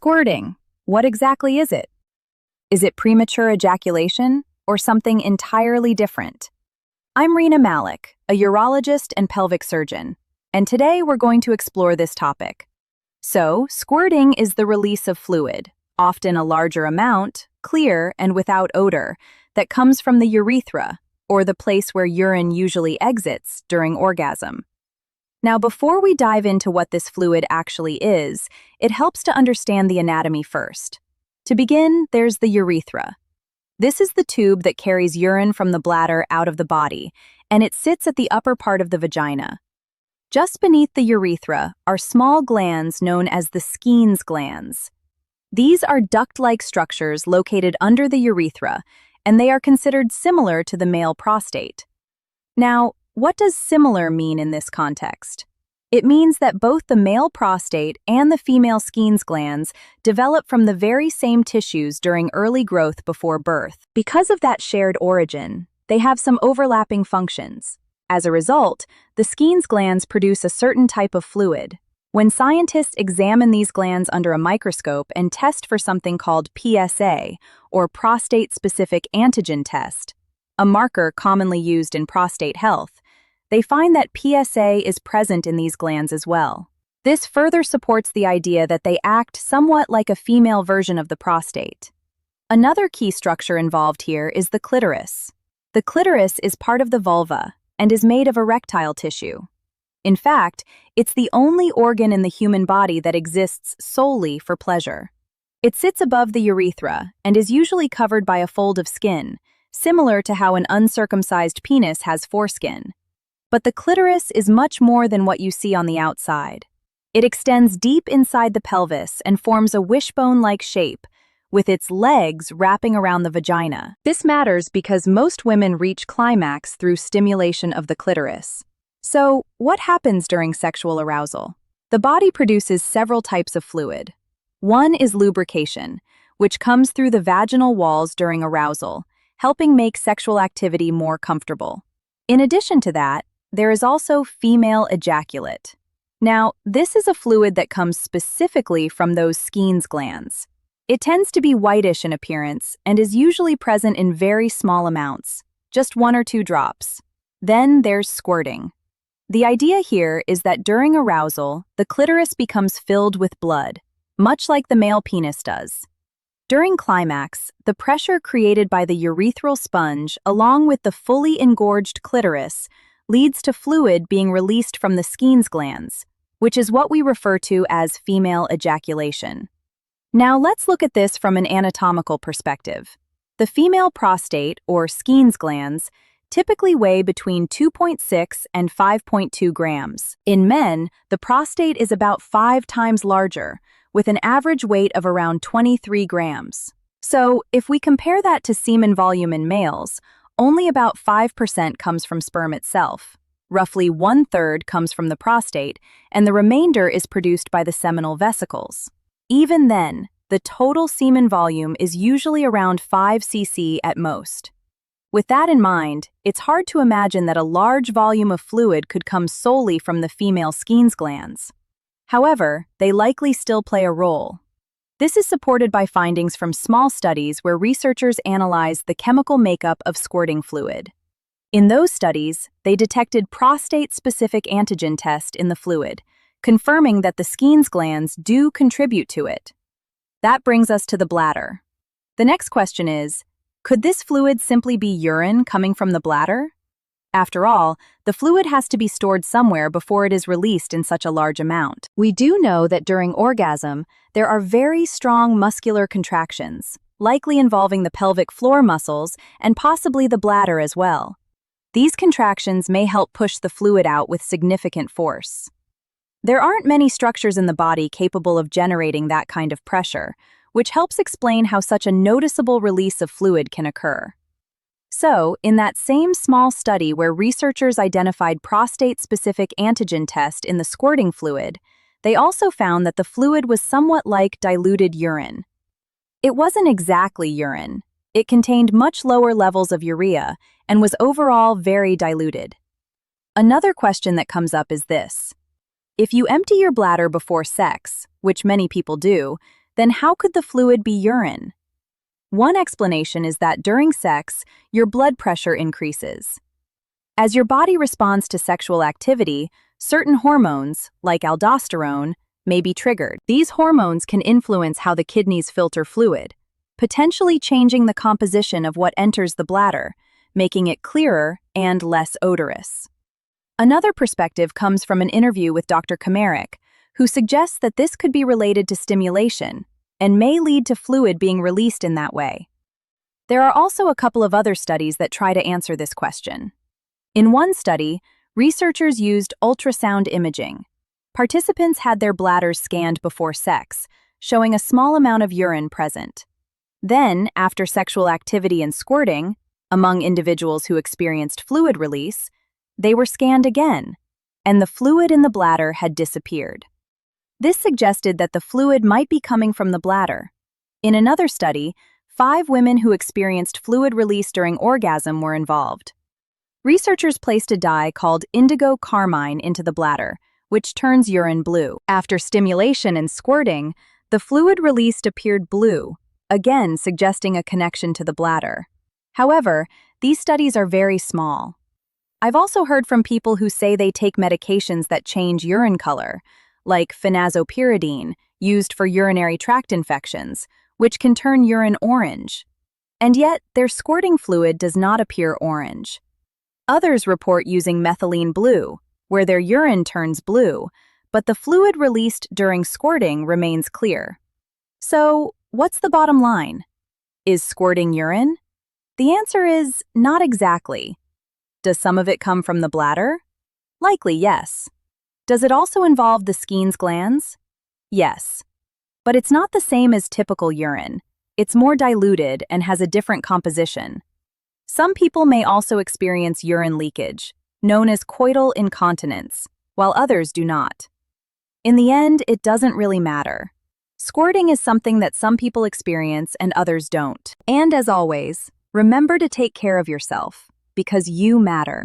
Squirting. What exactly is it? Is it premature ejaculation or something entirely different? I'm Rena Malik, a urologist and pelvic surgeon, and today we're going to explore this topic. So, squirting is the release of fluid, often a larger amount, clear and without odor, that comes from the urethra, or the place where urine usually exits during orgasm. Now, before we dive into what this fluid actually is, it helps to understand the anatomy first. To begin, there's the urethra. This is the tube that carries urine from the bladder out of the body, and it sits at the upper part of the vagina. Just beneath the urethra are small glands known as the Skene's glands. These are duct-like structures located under the urethra, and they are considered similar to the male prostate. Now, what does similar mean in this context? It means that both the male prostate and the female Skene's glands develop from the very same tissues during early growth before birth. Because of that shared origin, they have some overlapping functions. As a result, the Skene's glands produce a certain type of fluid. When scientists examine these glands under a microscope and test for something called PSA, or prostate-specific antigen test, a marker commonly used in prostate health, they find that PSA is present in these glands as well. This further supports the idea that they act somewhat like a female version of the prostate. Another key structure involved here is the clitoris. The clitoris is part of the vulva and is made of erectile tissue. In fact, it's the only organ in the human body that exists solely for pleasure. It sits above the urethra and is usually covered by a fold of skin, similar to how an uncircumcised penis has foreskin. But the clitoris is much more than what you see on the outside. It extends deep inside the pelvis and forms a wishbone-like shape, with its legs wrapping around the vagina. This matters because most women reach climax through stimulation of the clitoris. So, what happens during sexual arousal? The body produces several types of fluid. One is lubrication, which comes through the vaginal walls during arousal, helping make sexual activity more comfortable. In addition to that, there is also female ejaculate. Now, this is a fluid that comes specifically from those Skene's glands. It tends to be whitish in appearance and is usually present in very small amounts, just 1 or 2 drops. Then there's squirting. The idea here is that during arousal, the clitoris becomes filled with blood, much like the male penis does. During climax, the pressure created by the urethral sponge along with the fully engorged clitoris leads to fluid being released from the Skene's glands, which is what we refer to as female ejaculation. Now let's look at this from an anatomical perspective. The female prostate, or Skene's glands, typically weigh between 2.6 and 5.2 grams. In men, the prostate is about 5 times larger, with an average weight of around 23 grams. So, if we compare that to semen volume in males, only about 5% comes from sperm itself. Roughly 1/3 comes from the prostate, and the remainder is produced by the seminal vesicles. Even then, the total semen volume is usually around 5 cc at most. With that in mind, it's hard to imagine that a large volume of fluid could come solely from the female Skene's glands. However, they likely still play a role. This is supported by findings from small studies where researchers analyzed the chemical makeup of squirting fluid. In those studies, they detected prostate-specific antigen test in the fluid, confirming that the Skene's glands do contribute to it. That brings us to the bladder. The next question is, could this fluid simply be urine coming from the bladder? After all, the fluid has to be stored somewhere before it is released in such a large amount. We do know that during orgasm, there are very strong muscular contractions, likely involving the pelvic floor muscles and possibly the bladder as well. These contractions may help push the fluid out with significant force. There aren't many structures in the body capable of generating that kind of pressure, which helps explain how such a noticeable release of fluid can occur. So, in that same small study where researchers identified prostate-specific antigen test in the squirting fluid, they also found that the fluid was somewhat like diluted urine. It wasn't exactly urine. It contained much lower levels of urea and was overall very diluted. Another question that comes up is this. If you empty your bladder before sex, which many people do Then how could the fluid be urine? One explanation is that during sex, your blood pressure increases. As your body responds to sexual activity, certain hormones, like aldosterone, may be triggered. These hormones can influence how the kidneys filter fluid, potentially changing the composition of what enters the bladder, making it clearer and less odorous. Another perspective comes from an interview with Dr. Kamarick, who suggests that this could be related to stimulation and may lead to fluid being released in that way. There are also a couple of other studies that try to answer this question. In one study, researchers used ultrasound imaging. Participants had their bladders scanned before sex, showing a small amount of urine present. Then, after sexual activity and squirting, among individuals who experienced fluid release, they were scanned again, and the fluid in the bladder had disappeared. This suggested that the fluid might be coming from the bladder. In another study, 5 women who experienced fluid release during orgasm were involved. Researchers placed a dye called indigo carmine into the bladder, which turns urine blue. After stimulation and squirting, the fluid released appeared blue, again suggesting a connection to the bladder. However, these studies are very small. I've also heard from people who say they take medications that change urine color, like phenazopyridine, used for urinary tract infections, which can turn urine orange. And yet, their squirting fluid does not appear orange. Others report using methylene blue, where their urine turns blue, but the fluid released during squirting remains clear. So, what's the bottom line? Is squirting urine? The answer is not exactly. Does some of it come from the bladder? Likely yes. Does it also involve the Skene's glands? Yes. But it's not the same as typical urine. It's more diluted and has a different composition. Some people may also experience urine leakage, known as coital incontinence, while others do not. In the end, it doesn't really matter. Squirting is something that some people experience and others don't. And as always, remember to take care of yourself, because you matter.